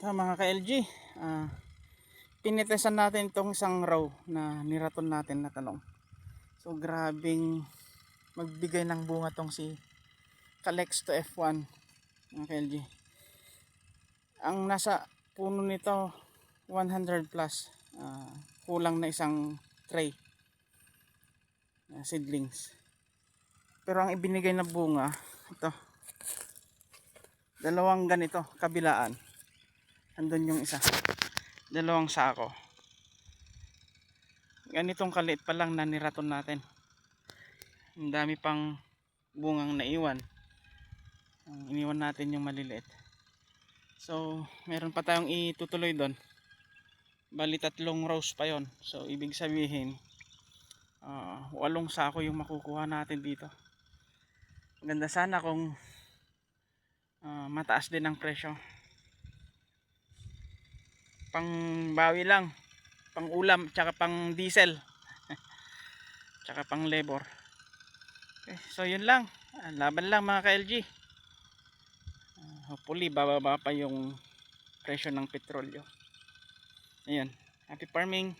Mga ka-LG, pinitesan natin itong isang row na niraton natin na talong. So grabing magbigay ng bunga tong si Calexto F1, mga ka-LG. Ang nasa puno nito 100 plus, kulang na isang tray seedlings. Pero ang ibinigay na bunga, ito, dalawang ganito kabilaan. Andun yung isa, dalawang sako. Ganitong kaliit pa lang na niraton natin. Ang dami pang bungang naiwan. Iniwan natin yung maliliit. So meron pa tayong itutuloy doon. Bali 3 rows pa yon. So ibig sabihin 8 sako yung makukuha natin dito. Ganda sana kung mataas din ang presyo. Pang bawi lang, pang ulam, tsaka pang diesel tsaka pang labor. Okay, so yun lang, laban lang mga ka-LG. Hopefully bababa pa yung presyo ng petrolyo. Ayun, happy farming.